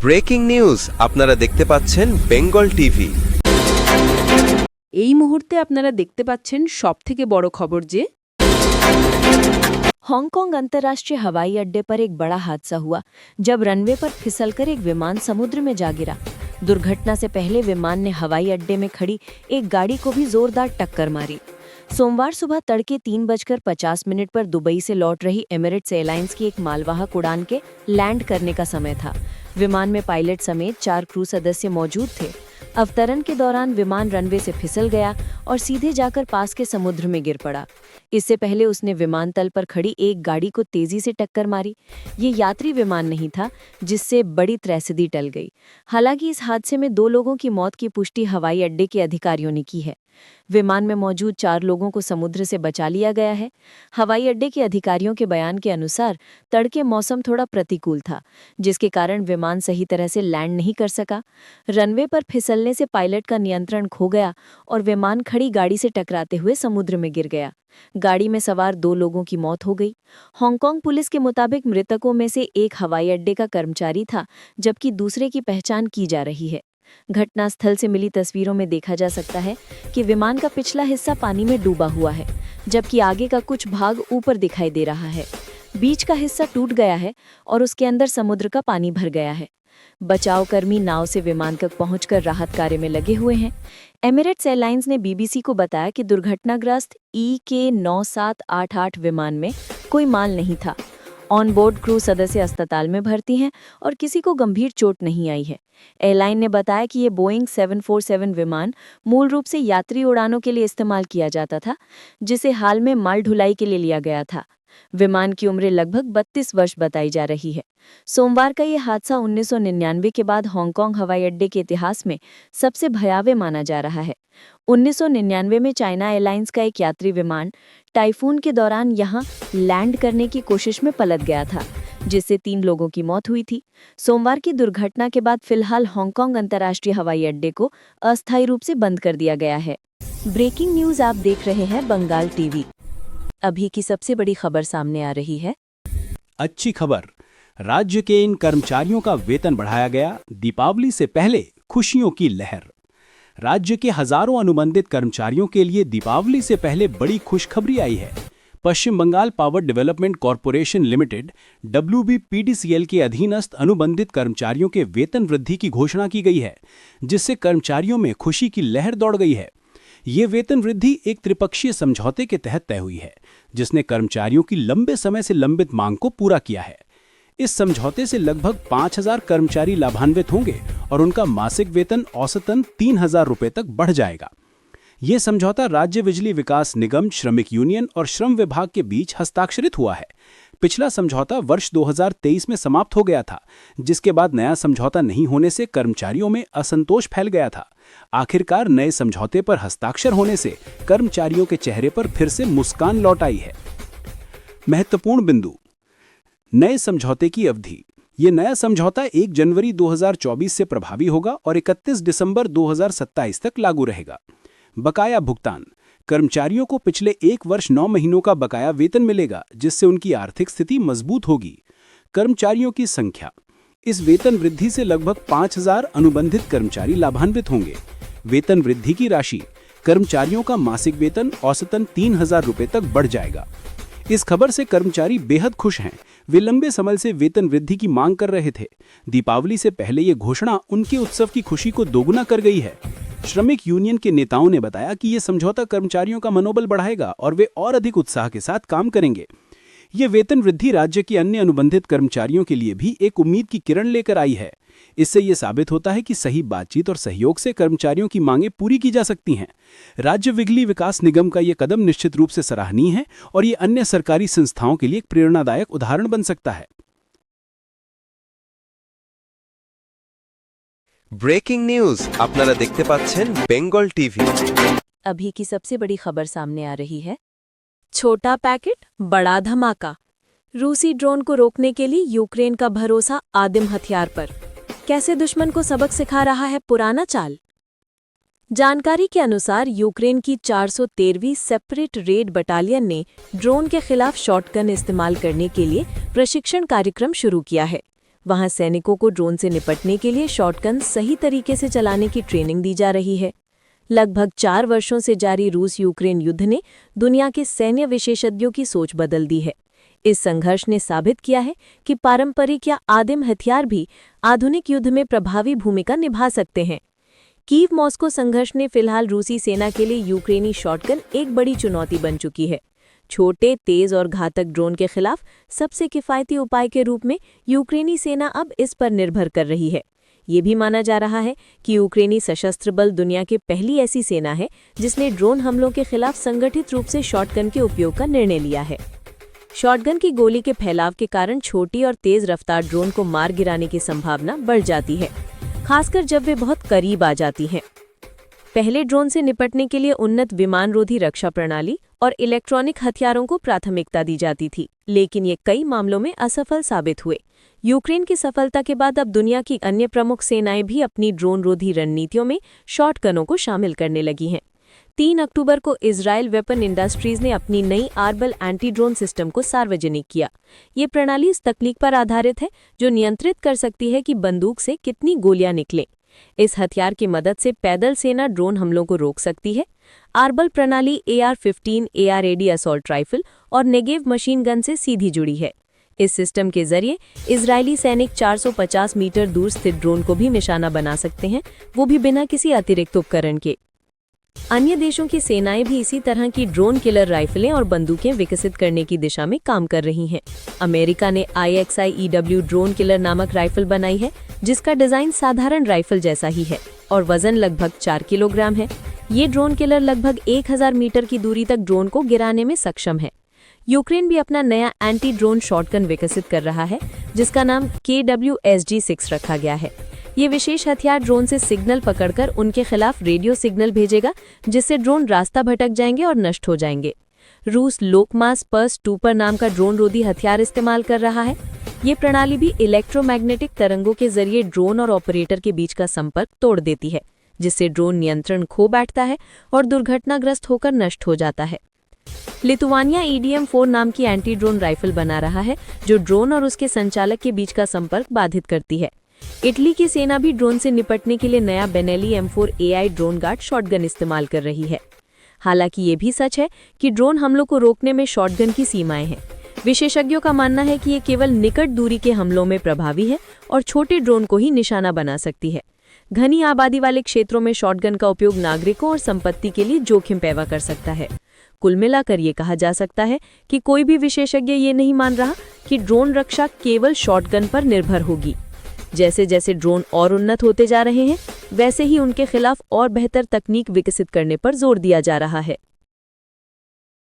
Breaking news আপনারা দেখতে পাচ্ছেন বেঙ্গল টিভি। এই মুহূর্তে আপনারা দেখতে পাচ্ছেন সবথেকে বড় খবর যে हांगकांग अंतर्राष्ट्रीय हवाई अड्डे पर एक बड़ा हादसा हुआ जब रनवे पर फिसलकर एक विमान समुद्र में जा गिरा। दुर्घटना से पहले विमान ने हवाई अड्डे में खड़ी एक गाड़ी को भी जोरदार टक्कर मारी। सोमवार सुबह तड़के 3:50 पर दुबई से लौट रही एमिरेट्स एयरलाइंस की एक मालवाहक उड़ान के लैंड करने का समय था। विमान में पायलट समेत 4 क्रू सदस्य मौजूद थे। अवतरण के दौरान विमान रनवे से फिसल गया और सीधे जाकर पास के समुद्र में गिर पड़ा। इससे पहले उसने विमानतल पर खड़ी एक गाड़ी को तेजी से टक्कर मारी। ये यात्री विमान नहीं था, जिससे बड़ी त्रैसदी टल गई। हालांकि इस हादसे में 2 लोगों की मौत की पुष्टि हवाई अड्डे के अधिकारियों ने की है। विमान में मौजूद 4 लोगों को समुद्र से बचा लिया गया है। हवाई अड्डे के अधिकारियों के बयान के अनुसार तड़के मौसम थोड़ा प्रतिकूल था, जिसके कारण विमान सही तरह से लैंड नहीं कर सका। रनवे पर फिसलने से पायलट का नियंत्रण खो गया और विमान खड़ी गाड़ी से टकराते हुए समुद्र में गिर गया। गाड़ी में सवार 2 लोगों की मौत हो गई। हांगकांग पुलिस के मुताबिक मृतकों में से एक हवाई अड्डे का कर्मचारी था, जबकि दूसरे की पहचान की जा रही है। घटनास्थल से मिली तस्वीरों में देखा जा सकता है कि विमान का पिछला हिस्सा पानी में डूबा हुआ है, जबकि आगे का कुछ भाग ऊपर दिखाई दे रहा है। बीच का हिस्सा टूट गया है और उसके अंदर समुद्र का पानी भर गया है। बचाव कर्मी नाव से विमान तक पहुंचकर राहत कार्य में लगे हुए हैं। एमिरेट्स एयरलाइंस ने बीबीसी को बताया कि दुर्घटनाग्रस्त EK9788 विमान में कोई माल नहीं था। ऑन बोर्ड क्रू सदस्य अस्पताल में भर्ती हैं और किसी को गंभीर चोट नहीं आई है। एयरलाइन ने बताया कि ये बोइंग 747 विमान मूल रूप से यात्री उड़ानों के लिए इस्तेमाल किया जाता था, जिसे हाल में माल ढुलाई के लिए लिया गया था। विमान की उम्र लगभग 32 वर्ष बताई जा रही है। सोमवार का ये हादसा 1999 के बाद हांगकांग हवाई अड्डे के इतिहास में सबसे भयावह माना जा रहा है। 1999 में चाइना एयरलाइंस का एक यात्री विमान टाइफून के दौरान यहां लैंड करने की कोशिश में पलट गया था, जिससे 3 लोगों की मौत हुई थी। सोमवार की दुर्घटना के बाद फिलहाल हांगकांग अंतर्राष्ट्रीय हवाई अड्डे को अस्थायी रूप से बंद कर दिया गया है। ब्रेकिंग न्यूज आप देख रहे हैं बंगाल टीवी। अभी की सबसे बड़ी खबर सामने आ रही है। अच्छी खबर, राज्य के इन कर्मचारियों का वेतन बढ़ाया गया। दीपावली से पहले खुशियों की लहर। राज्य के हजारों अनुबंधित कर्मचारियों के लिए दीपावली से पहले बड़ी खुशखबरी आई है। Paschim Bengal power development corporation limited WBPDCL के अधीनस्थ अनुबंधित कर्मचारियों के वेतन वृद्धि की घोषणा की गई है, जिससे कर्मचारियों में खुशी की लहर दौड़ गई है। ये वेतन वृद्धि एक त्रिपक्षीय समझौते के तहत तय हुई है, जिसने कर्मचारियों की लंबे समय से लंबित मांग को पूरा किया है। इस समझौते से लगभग 5,000 कर्मचारी लाभान्वित होंगे और उनका मासिक वेतन औसतन 3,000 रुपये तक बढ़ जाएगा। ये समझौता राज्य बिजली विकास निगम, श्रमिक यूनियन और श्रम विभाग के बीच हस्ताक्षरित हुआ है। पिछला समझौता वर्ष 2023 में समाप्त हो गया था, जिसके बाद नया समझौता नहीं होने से कर्मचारियों में असंतोष फैल गया था। आखिरकार नए समझौते पर हस्ताक्षर होने से कर्मचारियों के चेहरे पर फिर से मुस्कान लौट आई है। महत्वपूर्ण बिंदु, नए समझौते की अवधि। ये नया समझौता 1 जनवरी 2024 से प्रभावी होगा और 31 दिसंबर 2027 तक लागू रहेगा। बकाया भुगतान, कर्मचारियों को पिछले 1 वर्ष 9 महीनों का बकाया वेतन मिलेगा, जिससे उनकी आर्थिक स्थिति मजबूत होगी। कर्मचारियों की संख्या, इस वेतन वृद्धि से लगभग 5,000 अनुबंधित कर्मचारी लाभान्वित होंगे। वेतन वृद्धि की राशि, कर्मचारियों का मासिक वेतन औसतन 3,000 रुपये तक बढ़ जाएगा। इस खबर से कर्मचारी बेहद खुश हैं। वे लंबे समय से वेतन वृद्धि की मांग कर रहे थे। दीपावली से पहले ये घोषणा उनके उत्सव की खुशी को दोगुना कर गई है। श्रमिक यूनियन के नेताओं ने बताया कि यह समझौता कर्मचारियों का मनोबल बढ़ाएगा और वे और अधिक उत्साह के साथ काम करेंगे। ये वेतन वृद्धि राज्य के अन्य अनुबंधित कर्मचारियों के लिए भी एक उम्मीद की किरण लेकर आई है। इससे ये साबित होता है कि सही बातचीत और सहयोग से कर्मचारियों की मांगें पूरी की जा सकती हैं। राज्य बिजली विकास निगम का ये कदम निश्चित रूप से सराहनीय है और ये अन्य सरकारी संस्थाओं के लिए एक प्रेरणादायक उदाहरण बन सकता है। ব্রেকিং নিউজ আপনারা দেখতে পাচ্ছেন বেঙ্গল টিভি। अभी की सबसे बड़ी खबर सामने आ रही है। छोटा पैकेट बड़ा धमाका। रूसी ड्रोन को रोकने के लिए यूक्रेन का भरोसा आदिम हथियार पर। कैसे दुश्मन को सबक सिखा रहा है पुराना चाल। जानकारी के अनुसार यूक्रेन की 413वीं सेपरेट रेड बटालियन ने ड्रोन के खिलाफ शॉटगन इस्तेमाल करने के लिए प्रशिक्षण कार्यक्रम शुरू किया है। वहां सैनिकों को ड्रोन से निपटने के लिए शॉटगन सही तरीके से चलाने की ट्रेनिंग दी जा रही है। लगभग 4 वर्षों से जारी रूस यूक्रेन युद्ध ने दुनिया के सैन्य विशेषज्ञों की सोच बदल दी है। इस संघर्ष ने साबित किया है कि पारंपरिक या आदिम हथियार भी आधुनिक युद्ध में प्रभावी भूमिका निभा सकते हैं। कीव मॉस्को संघर्ष ने फिलहाल रूसी सेना के लिए यूक्रेनी शॉटगन एक बड़ी चुनौती बन चुकी है। छोटे, तेज और घातक ड्रोन के खिलाफ सबसे किफ़ायती उपाय के रूप में यूक्रेनी सेना अब इस पर निर्भर कर रही है। ये भी माना जा रहा है कि यूक्रेनी सशस्त्र बल दुनिया की पहली ऐसी सेना है जिसने ड्रोन हमलों के खिलाफ संगठित रूप से शॉटगन के उपयोग का निर्णय लिया है। शॉटगन की गोली के फैलाव के कारण छोटी और तेज रफ्तार ड्रोन को मार गिराने की संभावना बढ़ जाती है, खासकर जब वे बहुत करीब आ जाती हैं। पहले ड्रोन से निपटने के लिए उन्नत विमानरोधी रक्षा प्रणाली और इलेक्ट्रॉनिक हथियारों को प्राथमिकता दी जाती थी, लेकिन ये कई मामलों में असफल साबित हुए। यूक्रेन की सफलता के बाद अब दुनिया की अन्य प्रमुख सेनाएं भी अपनी ड्रोन रोधी रणनीतियों में शॉटगनों को शामिल करने लगी हैं। 3 अक्टूबर को इजराइल वेपन इंडस्ट्रीज ने अपनी नई आर्बल एंटी ड्रोन सिस्टम को सार्वजनिक किया। ये प्रणाली इस तकनीक पर आधारित है जो नियंत्रित कर सकती है कि बंदूक से कितनी गोलियां निकलें। इस हथियार की मदद से पैदल सेना ड्रोन हमलों को रोक सकती है। आर्बल प्रणाली AR-15 AR-AD असॉल्ट राइफल और नेगेव मशीन गन से सीधी जुड़ी है। इस सिस्टम के जरिए इजरायली सैनिक 450 मीटर दूर स्थित ड्रोन को भी निशाना बना सकते हैं, वो भी बिना किसी अतिरिक्त उपकरण के। अन्य देशों की सेनाएं भी इसी तरह की ड्रोन किलर राइफलें और बंदूकें विकसित करने की दिशा में काम कर रही हैं। अमेरिका ने IXI-EW ड्रोन किलर नामक राइफल बनाई है, जिसका डिजाइन साधारण राइफल जैसा ही है और वजन लगभग 4 किलोग्राम है। ये ड्रोन किलर लगभग 1000 मीटर की दूरी तक ड्रोन को गिराने में सक्षम है। यूक्रेन भी अपना नया एंटी ड्रोन शॉटगन विकसित कर रहा है, जिसका नाम KWSG-6 रखा गया है। ये विशेष हथियार ड्रोन से सिग्नल पकड़कर उनके खिलाफ रेडियो सिग्नल भेजेगा, जिससे ड्रोन रास्ता भटक जाएंगे और नष्ट हो जाएंगे। रूस लोकमास पर्स-2 नाम का ड्रोन रोधी हथियार इस्तेमाल कर रहा है। ये प्रणाली भी इलेक्ट्रोमैग्नेटिक तरंगों के जरिए ड्रोन और ऑपरेटर के बीच का संपर्क तोड़ देती है, जिससे ड्रोन नियंत्रण खो बैठता है और दुर्घटनाग्रस्त होकर नष्ट हो जाता है। लिथुआनिया EDM-4 नाम की एंटी ड्रोन राइफल बना रहा है, जो ड्रोन और उसके संचालक के बीच का संपर्क बाधित करती है। इटली की सेना भी ड्रोन से निपटने के लिए नया Benelli M4 AI drone guard shotgun इस्तेमाल कर रही है। हालांकि ये भी सच है कि ड्रोन हमलों को रोकने में शॉटगन की सीमाएं हैं। विशेषज्ञों का मानना है कि ये केवल निकट दूरी के हमलों में प्रभावी है और छोटे ड्रोन को ही निशाना बना सकती है। घनी आबादी वाले क्षेत्रों में शॉटगन का उपयोग नागरिकों और संपत्ति के लिए जोखिम पैदा कर सकता है। कुल मिलाकर ये कहा जा सकता है कि कोई भी विशेषज्ञ ये नहीं मान रहा कि ड्रोन रक्षा केवल शॉटगन पर निर्भर होगी। जैसे जैसे ड्रोन और उन्नत होते जा रहे हैं, वैसे ही उनके खिलाफ और बेहतर तकनीक विकसित करने पर जोर दिया जा रहा है।